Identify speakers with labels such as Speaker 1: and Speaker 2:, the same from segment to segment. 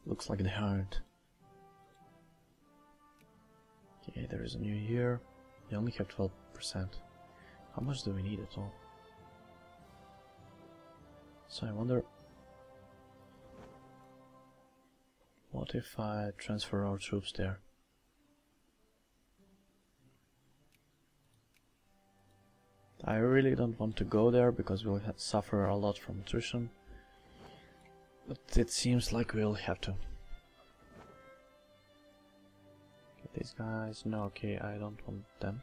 Speaker 1: Looks like they aren't. Okay, there is a new here. They only have 12%. How much do we need at all? So I wonder, what if I transfer our troops there? I really don't want to go there because we'll suffer a lot from attrition. But it seems like we'll have to. Okay, these guys, no, okay, I don't want them.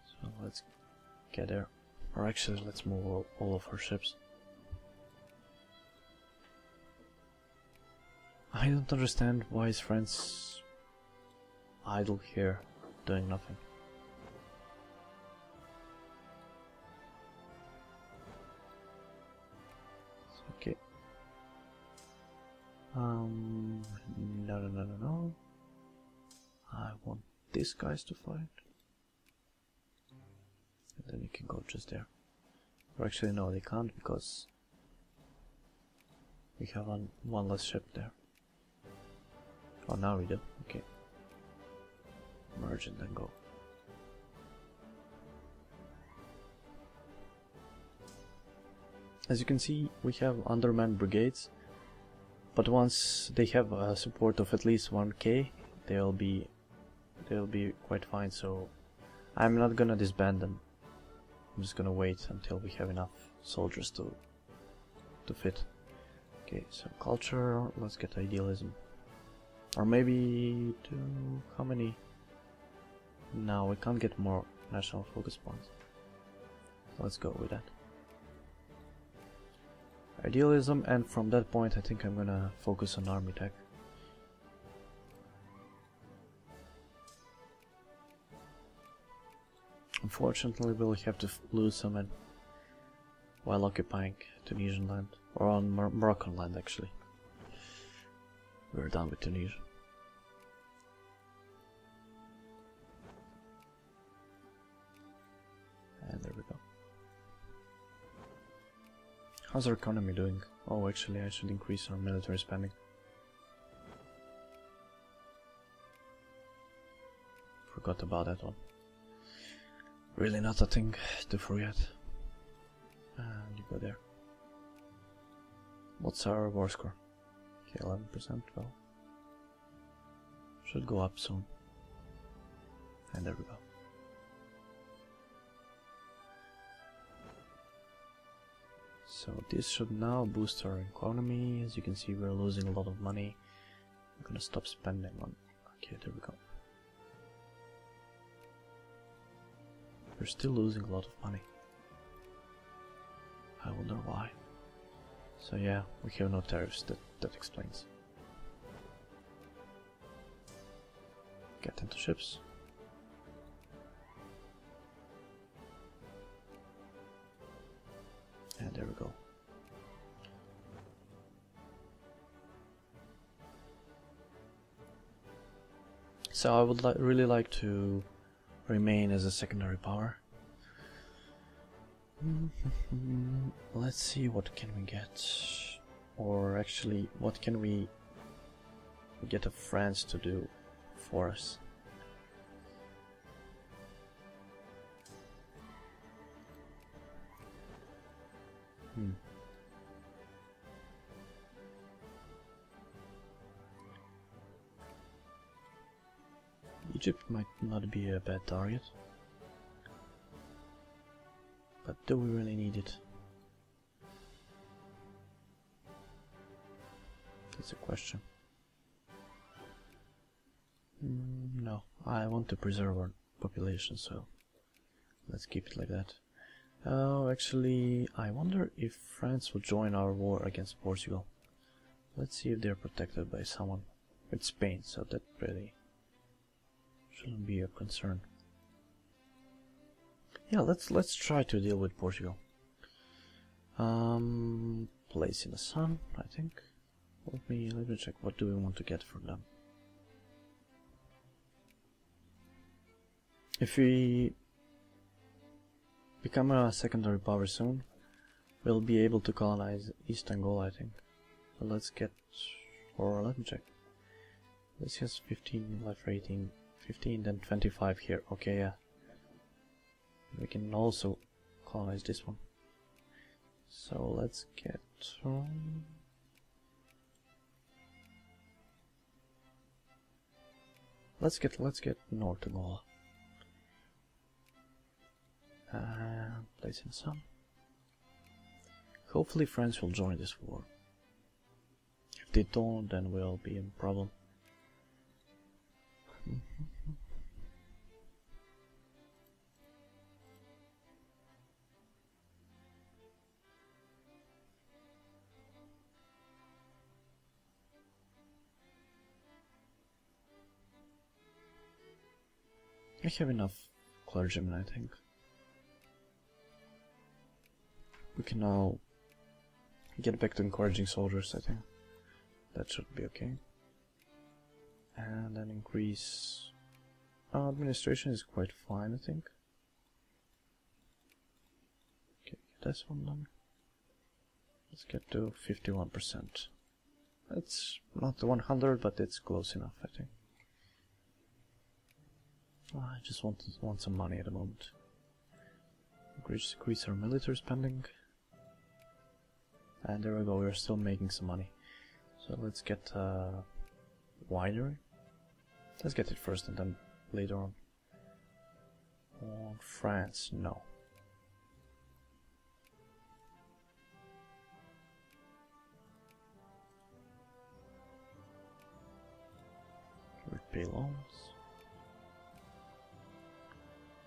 Speaker 1: So let's get there. Or actually, let's move all of our ships. I don't understand why is France idle here, doing nothing. Okay. No. I want these guys to fight. And then you can go just there. Or actually no, they can't because we have one less ship there. Oh, now we do. Okay. Merge and then go. As you can see, we have undermanned brigades, but once they have a support of at least 1k, they'll be quite fine. So I'm not gonna disband them. I'm just gonna wait until we have enough soldiers to fit. Okay, so culture. Let's get idealism, or maybe to how many? No, we can't get more national focus points. Let's go with that. Idealism, and from that point I think I'm gonna focus on army tech. Unfortunately we'll have to lose some men while occupying Tunisian land, or on Moroccan land actually. We're done with Tunisia. And there we go. How's our economy doing? Oh, actually I should increase our military spending. Forgot about that one. Really not a thing to forget. And you go there. What's our war score? Okay, 11%, well. Should go up soon. And there we go. So this should now boost our economy. As you can see, we're losing a lot of money. I'm gonna stop spending on... Okay, there we go. We're still losing a lot of money. I wonder why. So yeah, we have no tariffs, that explains. Get into ships. And there we go. So I would really like to remain as a secondary power. Let's see, what can we get? Or actually, what can we get France to do for us? Egypt might not be a bad target, but do we really need it? That's a question. No, I want to preserve our population, so let's keep it like that. Oh, actually, I wonder if France will join our war against Portugal. Let's see if they're protected by someone. It's Spain, so that really shouldn't be a concern. Yeah, let's try to deal with Portugal. Place in the sun, I think. Let me check. What do we want to get from them? If we become a secondary power soon, we'll be able to colonize East Angola, I think. Let's get, or let me check. This has 15 life rating, 15, then 25 here. Okay, yeah. We can also colonize this one. So let's get let's get north to Goa. Place in some. Hopefully France will join this war. If they don't, then we'll be in problem. I have enough clergymen, I think. We can now get back to encouraging soldiers, I think. That should be okay. And then increase... administration is quite fine, I think. Okay, get this one done. Let's get to 51%. It's not 100, but it's close enough, I think. I just want some money at the moment. Increase our military spending. And there we go, we're still making some money. So let's get a winery. Let's get it first and then later on. France, no. Repay loans.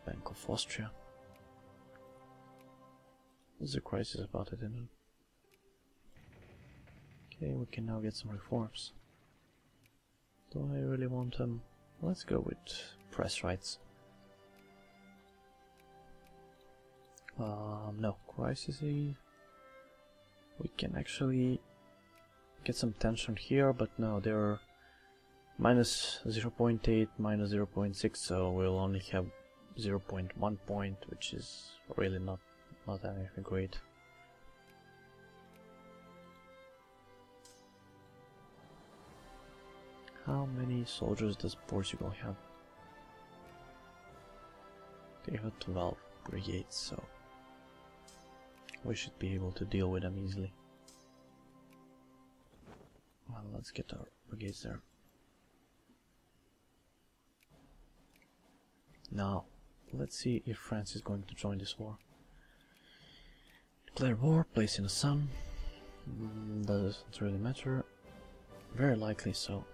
Speaker 1: Bank of Austria. There's a crisis about it, isn't it? Okay, we can now get some reforms. Do I really want them? Let's go with press rights. No, crisis. We can actually get some tension here, but no, they're minus 0.8, minus 0.6, so we'll only have 0.1 point, which is really not anything great. How many soldiers does Portugal have? They have 12 brigades, so we should be able to deal with them easily. Well, let's get our brigades there. Now, let's see if France is going to join this war. Declare war, place in the sun. Doesn't really matter. Very likely so.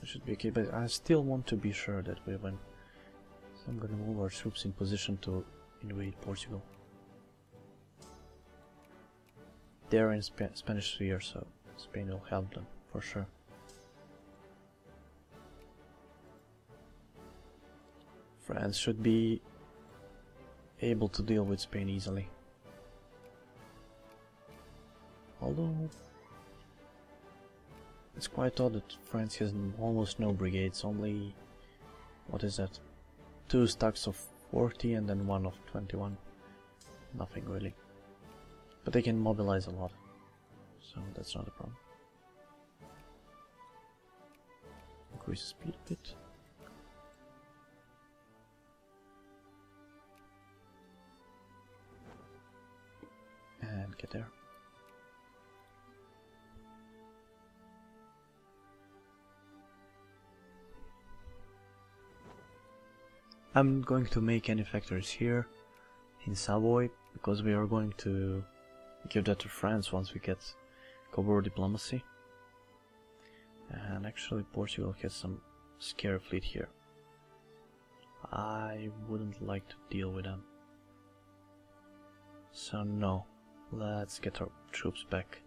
Speaker 1: It should be okay, but I still want to be sure that we win. So I'm gonna move our troops in position to invade Portugal. They're in Spanish sphere, so Spain will help them for sure. France should be able to deal with Spain easily. Although it's quite odd that France has almost no brigades, only, what is that, 2 stacks of 40 and then 1 of 21. Nothing really. But they can mobilize a lot, so that's not a problem. Increase the speed a bit. And get there. I'm going to make any factories here in Savoy because we are going to give that to France once we get covert diplomacy. And actually Portugal has some scary fleet here. I wouldn't like to deal with them. So no, let's get our troops back.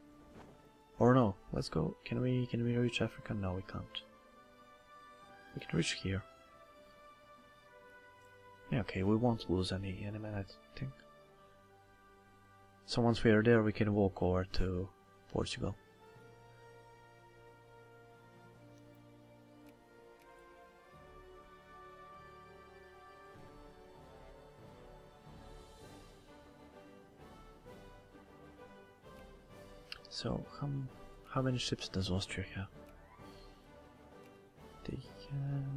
Speaker 1: Or no, let's go. Can we reach Africa? No, we can't. We can reach here. Yeah, okay, we won't lose any men, I think. So once we are there, we can walk over to Portugal. So how many ships does Austria have?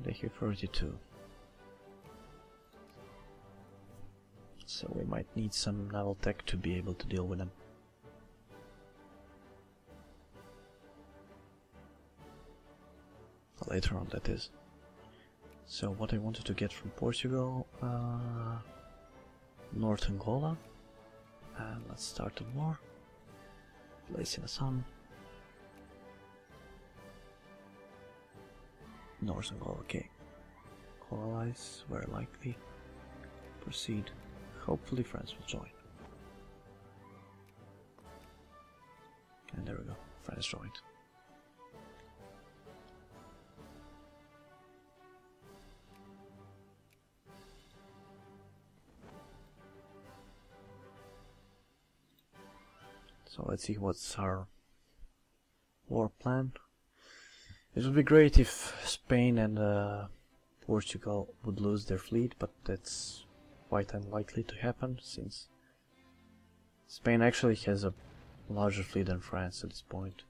Speaker 1: They have 32. So we might need some naval tech to be able to deal with them. Later on, that is. So what I wanted to get from Portugal, North Angola, and let's start the war. Place in the sun. North Angola, okay. Colonies, very likely. Proceed. Hopefully France will join. And there we go, France joined. So let's see what's our war plan. It would be great if Spain and Portugal would lose their fleet, but that's quite unlikely to happen since Spain actually has a larger fleet than France at this point.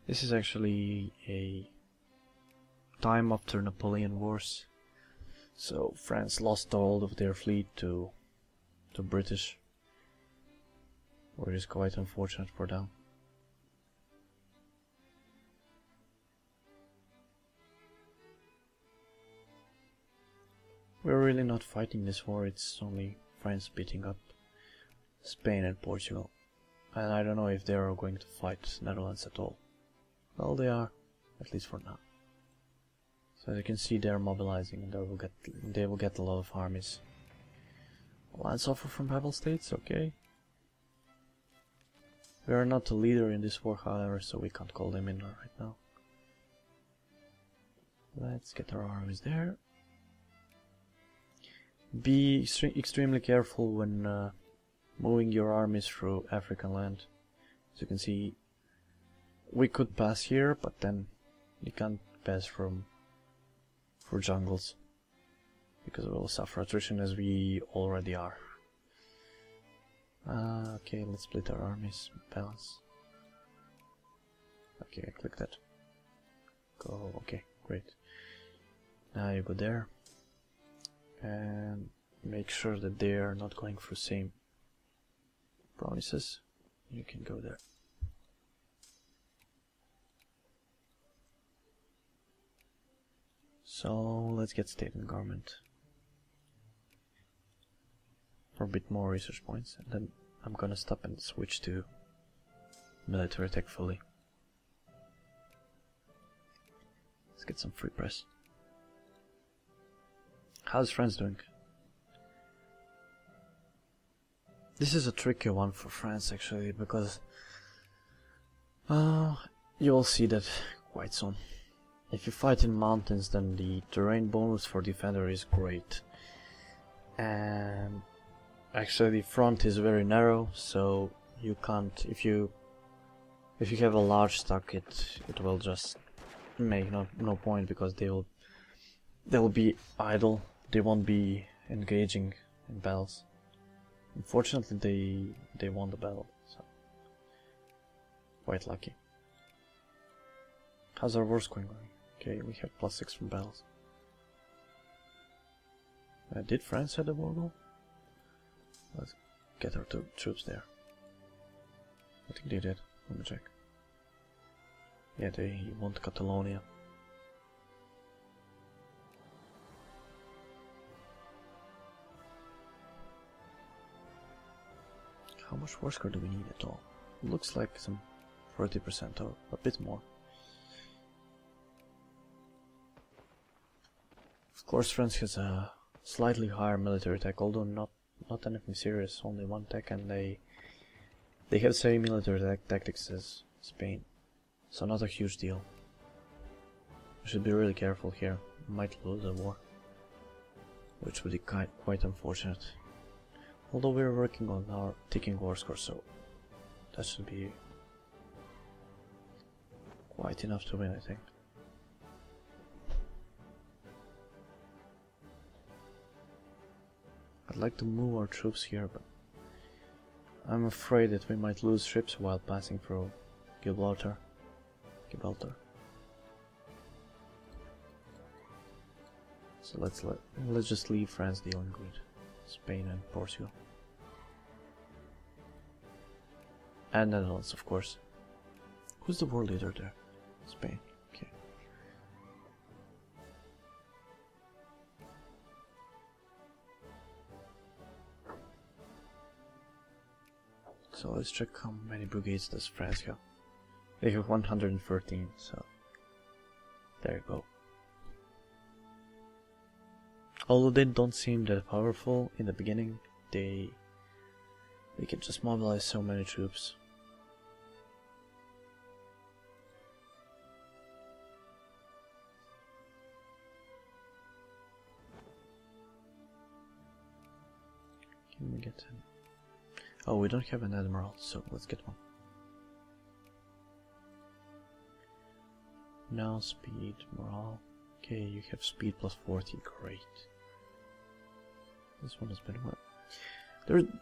Speaker 1: This is actually a time after Napoleon Wars. So France lost all of their fleet to British, which is quite unfortunate for them. We're really not fighting this war, it's only France beating up Spain and Portugal. And I don't know if they are going to fight Netherlands at all. Well, they are, at least for now. So as you can see, they're mobilizing and they will get a lot of armies. Alliance offer from Babel States, okay. We are not the leader in this war, however, so we can't call them in right now. Let's get our armies there. Be extremely careful when moving your armies through African land. As you can see, we could pass here, but then you can't pass through jungles, because we will suffer attrition as we already are. Okay, let's split our armies, balance. Okay, I click that. Go, okay, great. Now you go there, and make sure that they are not going through same provinces. You can go there. So let's get state and government for a bit more research points, and then I'm gonna stop and switch to military tech fully. Let's get some free press. How's France doing? This is a tricky one for France actually, because you will see that quite soon. If you fight in mountains, then the terrain bonus for defender is great, and actually the front is very narrow, so you can't, if you have a large stock, it will just make no point, because they will be idle, they won't be engaging in battles. Unfortunately they won the battle, so quite lucky. How's our wars going? Okay, we have +6 from battles. Did France have a war goal? Let's get our troops there. I think they did. Let me check. Yeah, they want Catalonia. How much war score do we need at all? Looks like some 30% or a bit more. Of course, France has a slightly higher military tech, although not anything serious, only 1 tech, and they have same military tactics as Spain, so not a huge deal. We should be really careful here, might lose the war, which would be quite unfortunate. Although we're working on our ticking war score, so that should be quite enough to win, I think. I'd like to move our troops here, but I'm afraid that we might lose ships while passing through Gibraltar. So let's just leave France dealing with Spain and Portugal. And Netherlands, of course. Who's the war leader there? Spain. Okay. So let's check how many brigades does France have. They have 113, so there you go. Although they don't seem that powerful in the beginning, they can just mobilize so many troops. Can we get an... Oh, we don't have an admiral, so let's get one. Now speed, morale. Okay, you have speed plus 40, great. This one has been well.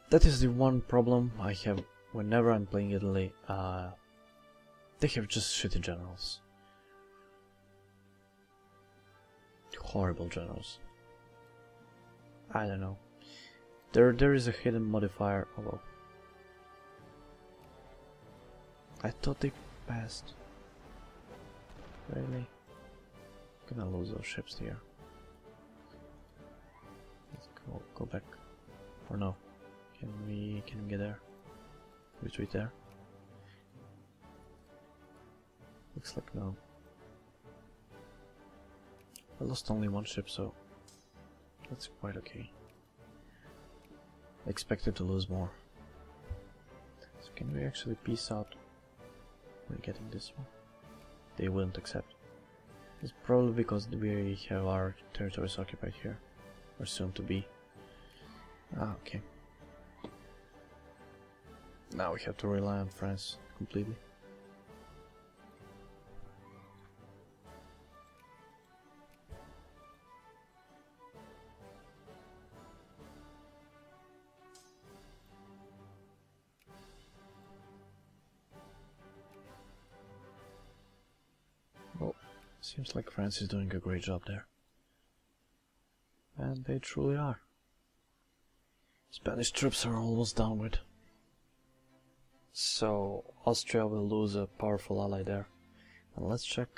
Speaker 1: That is the one problem I have whenever I'm playing Italy. They have just shitty generals. Horrible generals. I don't know. There is a hidden modifier, although I thought they passed. Really? I'm gonna lose those ships here. Let's go back. Or no. Can we get there? Retreat there? Looks like no. I lost only one ship, so that's quite okay. I expected to lose more. So can we actually peace out? We're getting this one. They wouldn't accept. It's probably because we have our territories occupied here, or soon to be. Ah, okay. Now we have to rely on France completely. Well, seems like France is doing a great job there. And they truly are. Spanish troops are almost done with. So Austria will lose a powerful ally there. And let's check.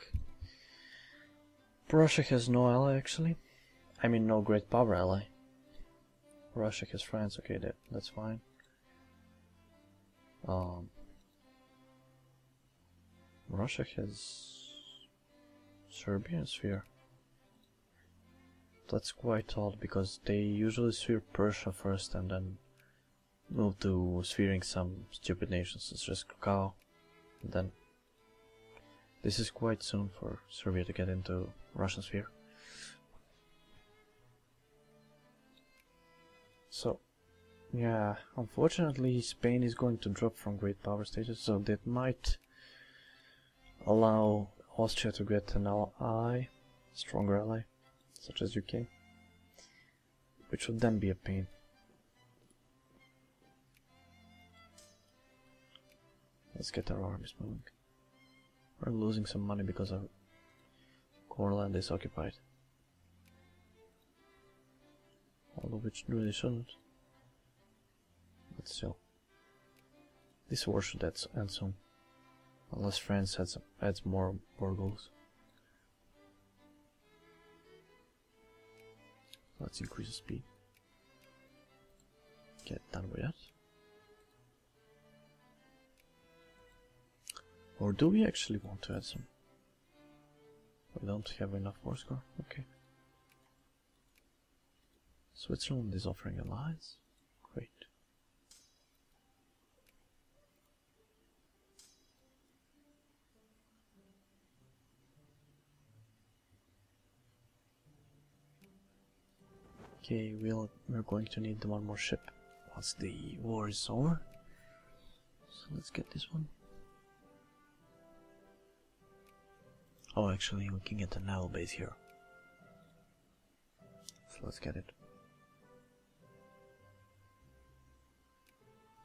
Speaker 1: Russia has no ally actually. I mean no great power ally. Russia has France, okay, that's fine. Russia has Serbian sphere. That's quite odd because they usually sphere Persia first and then move to sphering some stupid nations such as Krakow. And then this is quite soon for Serbia to get into Russian sphere. So yeah, unfortunately Spain is going to drop from great power status, so that might allow Austria to get an ally, stronger ally, such as UK, which would then be a pain. Let's get our armies moving. We're losing some money because our core land is occupied. Although which really shouldn't. But still. This war should end soon. Unless France adds more Burgos. Let's increase the speed. Get done with that. Or do we actually want to add some? We don't have enough war score? Okay. Switzerland is offering allies? Great. Okay, we're going to need one more ship once the war is over. So let's get this one. Oh, actually, we can get a naval base here. So let's get it.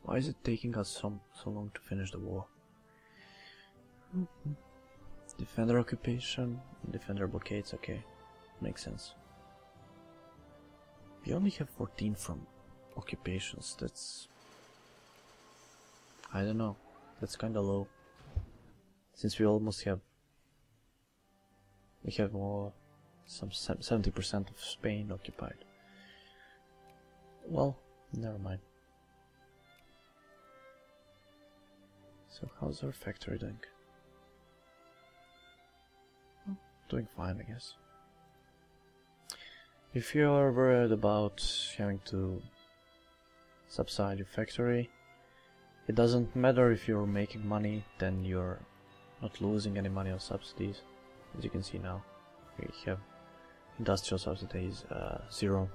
Speaker 1: Why is it taking us so long to finish the war? Defender occupation, defender blockades, okay. Makes sense. We only have 14 from occupations, that's... I don't know, that's kinda low. Since we almost have... We have more... some 70% of Spain occupied. Well, never mind. So how's our factory doing? Well, doing fine, I guess. If you are worried about having to subsidize your factory, it doesn't matter if you're making money, then you're not losing any money on subsidies. As you can see now, we have industrial subsidies 0.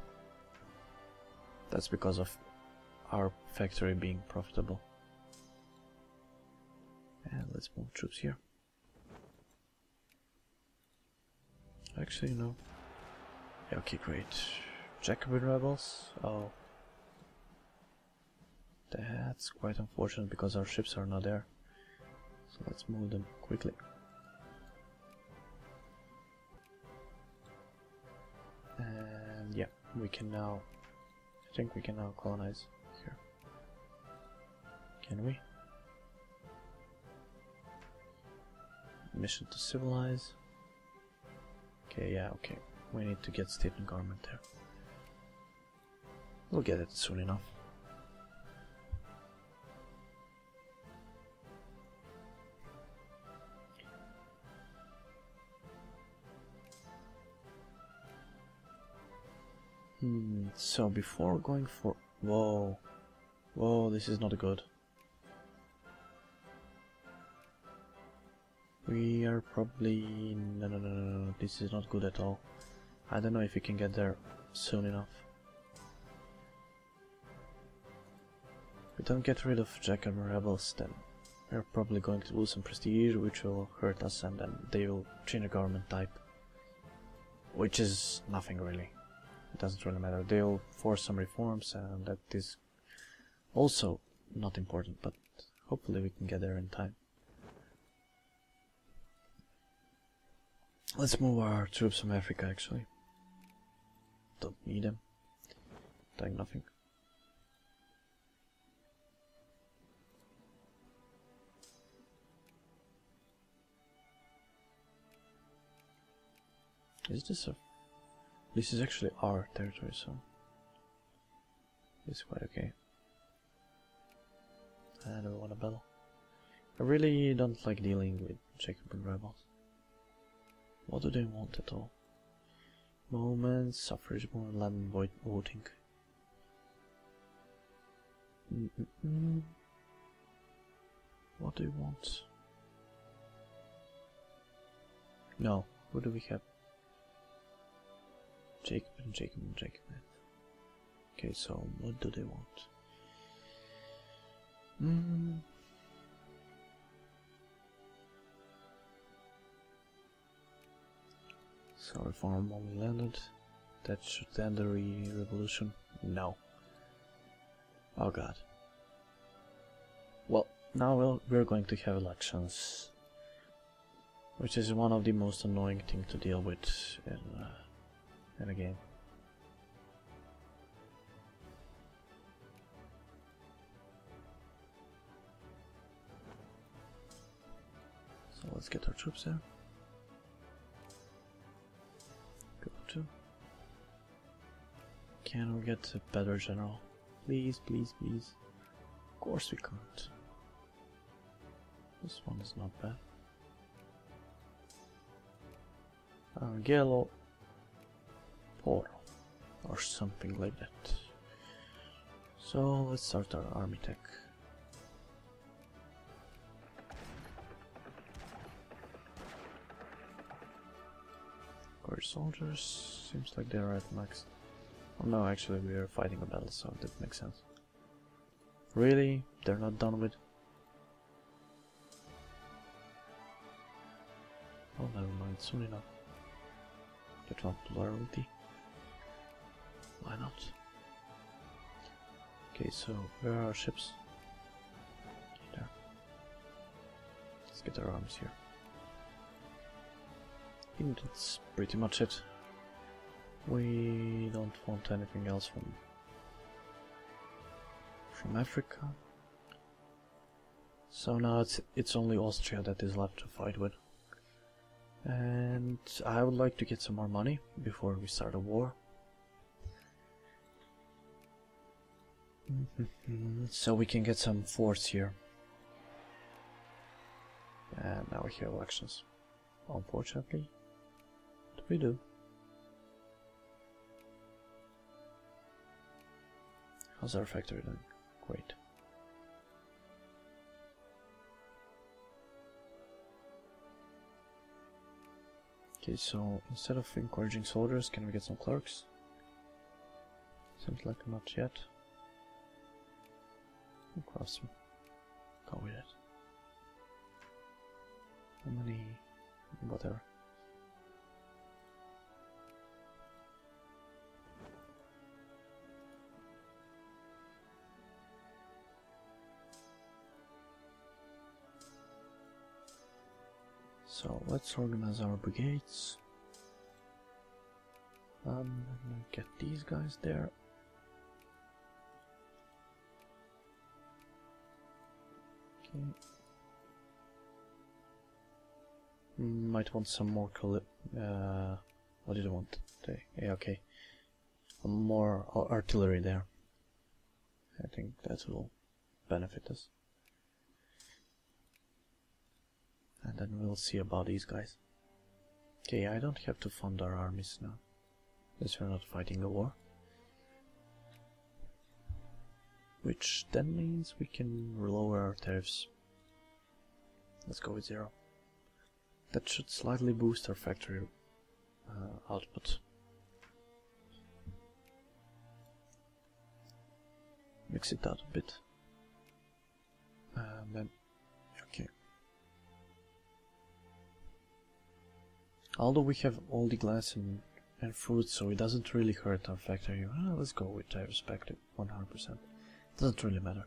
Speaker 1: That's because of our factory being profitable. And let's move troops here. Actually, no. Yeah, okay, great. Jacobin rebels? Oh. That's quite unfortunate because our ships are not there. So let's move them quickly. And yeah, we can now... I think we can now colonize here. Can we? Mission to civilize. Okay, yeah, okay. We need to get state and government there. We'll get it soon enough. So before going for... Whoa. Whoa, this is not good. We are probably... No, this is not good at all. I don't know if we can get there soon enough. If we don't get rid of Jacobin rebels, then we're probably going to lose some prestige, which will hurt us, and then they will change the government type. Which is nothing really. It doesn't really matter. They'll force some reforms, and that is also not important, but hopefully we can get there in time. Let's move our troops from Africa, actually. Don't need them. Doing nothing. Is this a... This is actually our territory, so... It's quite okay. I don't want a battle. I really don't like dealing with Jacobin rebels. What do they want at all? Moment, suffrage, more land voting. What do you want? No, who do we have? Jacobin. Okay, so what do they want? So reform only landed. That should end the revolution. No. Oh god. Well, now we're going to have elections, which is one of the most annoying things to deal with in a game. So let's get our troops there. Go to. Can we get a better general? Please, please, please. Of course we can't. This one is not bad. Angelo Poro or something like that. So let's start our army tech. Our soldiers seems like they're at max. Oh no, actually we are fighting a battle, so that makes sense. Really? They're not done with? Oh, never mind, soon enough. Get one plurality. Why not? Okay, so where are our ships? get our arms here. I think that's pretty much it. We don't want anything else from Africa. So now it's only Austria that is left to fight with. And I would like to get some more money before we start a war. So we can get some force here. And now we have elections. Unfortunately, but we do. How's our factory doing? Great. Okay, so instead of encouraging soldiers, can we get some clerks? Seems like not yet. Craftsmen. Go with it. How many? Whatever. So let's organize our brigades. Get these guys there. Okay. Might want some more what did I want? Yeah, okay. More artillery there. I think that will benefit us. And then we'll see about these guys. Okay, I don't have to fund our armies now, because we're not fighting a war. Which then means we can lower our tariffs. Let's go with 0. That should slightly boost our factory output. Mix it out a bit. And then, okay. Although we have all the glass and fruit, so it doesn't really hurt our factory. Let's go with tariffs back to 100%. Doesn't really matter.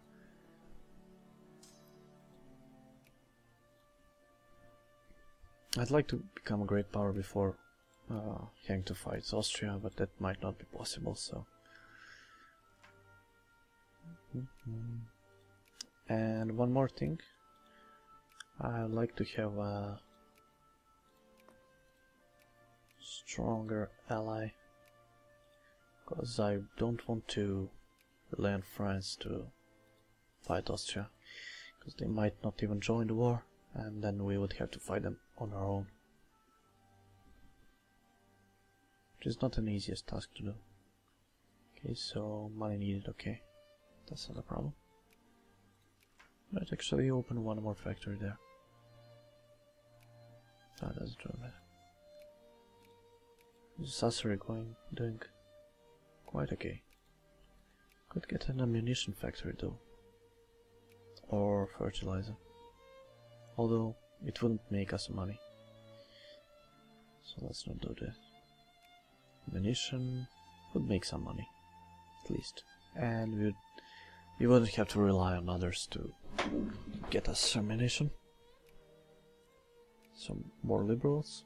Speaker 1: I'd like to become a great power before having to fight Austria, but that might not be possible, so... And one more thing. I'd like to have a stronger ally, because I don't want to rely on France to fight Austria, because they might not even join the war, and then we would have to fight them on our own, which is not an easiest task to do. Okay, so money needed, okay, that's not a problem. Might actually open one more factory there. That doesn't really matter. Is Sasori doing quite okay. Could get an ammunition factory though, or fertilizer, although it wouldn't make us money, so let's not do that. Ammunition would make some money, at least, and we wouldn't have to rely on others to get us ammunition. Some more liberals.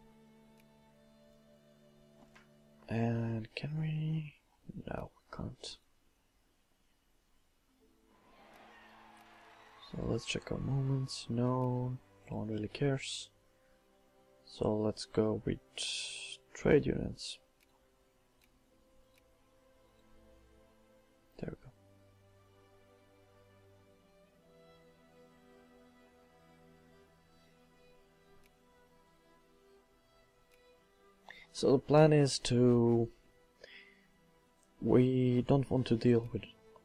Speaker 1: And can we? No, we can't. So let's check our movements. No one really cares. So let's go with trade unions. There we go. So the plan is to... We don't want to deal with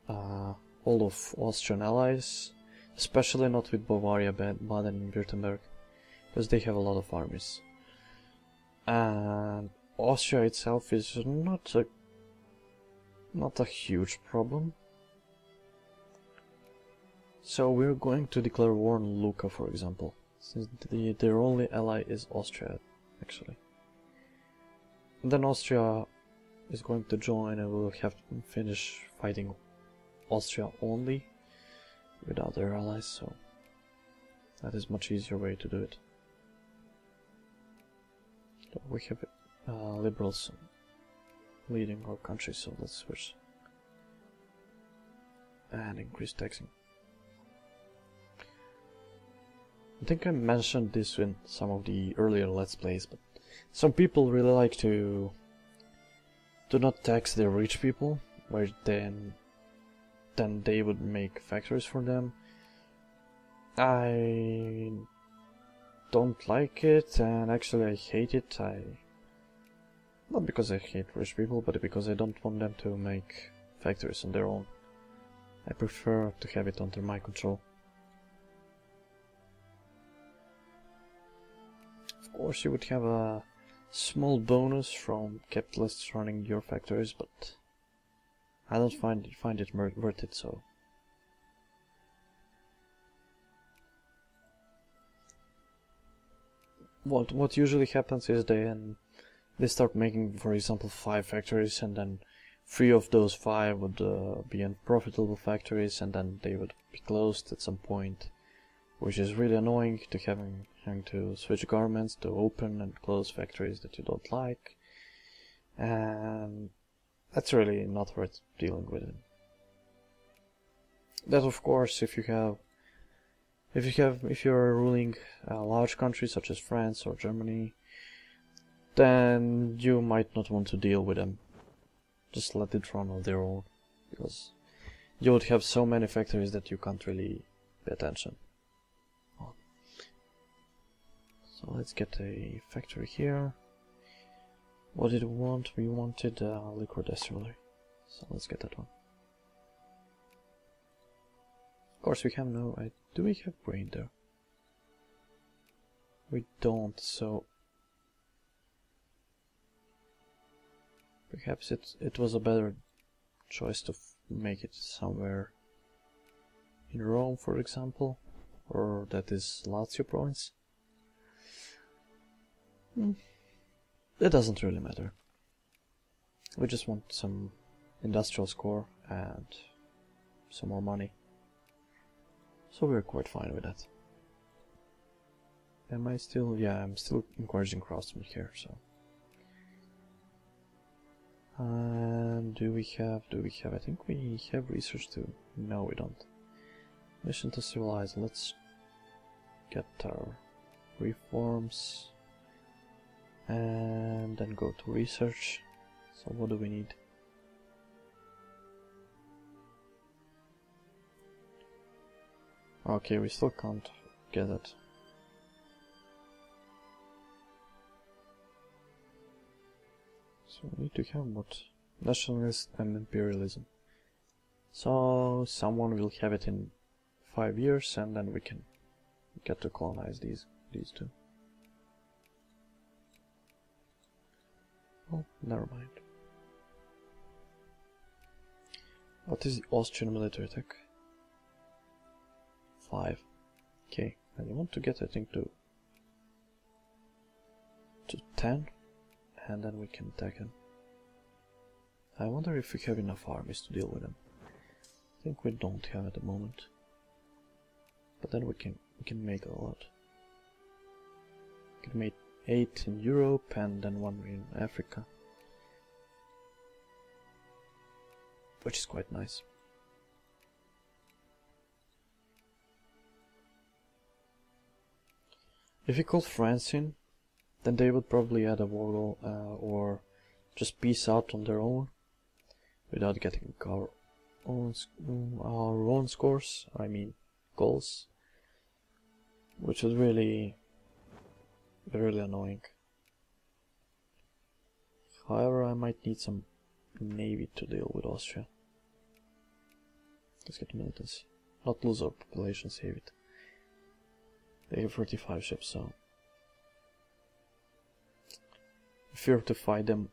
Speaker 1: all of Austrian allies, especially not with Bavaria, Baden and Württemberg, because they have a lot of armies. And Austria itself is not a huge problem. So we're going to declare war on Lucca, for example, since their only ally is Austria, actually. Then Austria is going to join and we'll have to finish fighting Austria only with other allies, so That is much easier way to do it. So we have liberals leading our country, so let's switch and increase taxing. I think I mentioned this in some of the earlier Let's Plays, but some people really like to not tax the rich people, where then they would make factories for them. I don't like it, and actually I hate it. Not because I hate rich people, but because I don't want them to make factories on their own. I prefer to have it under my control. Of course you would have a small bonus from capitalists running your factories, but I don't find it worth it, so. What usually happens is they start making, for example, 5 factories, and then 3 of those 5 would be unprofitable factories, and then they would be closed at some point, which is really annoying to having to switch governments to open and close factories that you don't like, and that's really not worth dealing with it. That, of course, if you're ruling a large country such as France or Germany, then you might not want to deal with them. Just let it run on their own, because you would have so many factories that you can't really pay attention. So let's get a factory here. What did we want? We wanted a liquor distillery, so let's get that one. Of course we have no... do we have grain there? We don't, so... perhaps it was a better choice to make it somewhere in Rome, for example, or that is Lazio province. It doesn't really matter. We just want some industrial score and some more money. So we're quite fine with that. Am I still... yeah, I'm still encouraging craftsmen here, so... and do we have... I think we have research too. No, we don't. Mission to civilize. Let's get our reforms and then go to research. So what do we need? Okay, we still can't get it. So we need to have what? Nationalism and imperialism. So someone will have it in 5 years, and then we can get to colonize these two. Oh, never mind. What is the Austrian military tech? 5. Okay, and you want to get, I think, to 10, and then we can attack him. I wonder if we have enough armies to deal with them. I think we don't have at the moment, but then we can make a lot. We can make 8 in Europe and then 1 in Africa, which is quite nice. If we call France in, then they would probably add a war or just peace out on their own without getting our own scores, I mean goals, which is really annoying. However, I might need some navy to deal with Austria. Let's get militants. Not lose our population, save it. They have 45 ships, so if we were to fight them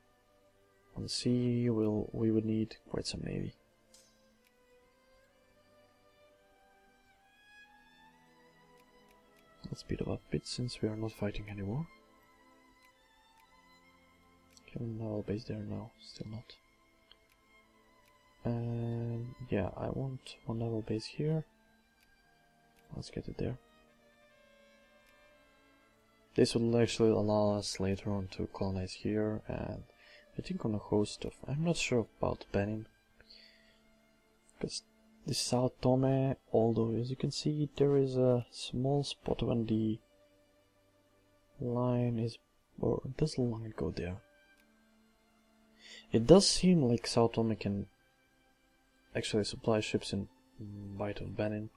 Speaker 1: on sea, we would need quite some navy. Let's speed up a bit since we are not fighting anymore. Have a naval base there now, still not. And yeah, I want one naval base here. Let's get it there. This will actually allow us later on to colonize here, and I think on a host of... I'm not sure about Benin, because this Sao Tome, although as you can see there is a small spot when the line is... or does the line go there? It does seem like Sao Tome can actually supply ships in Bight of Benin,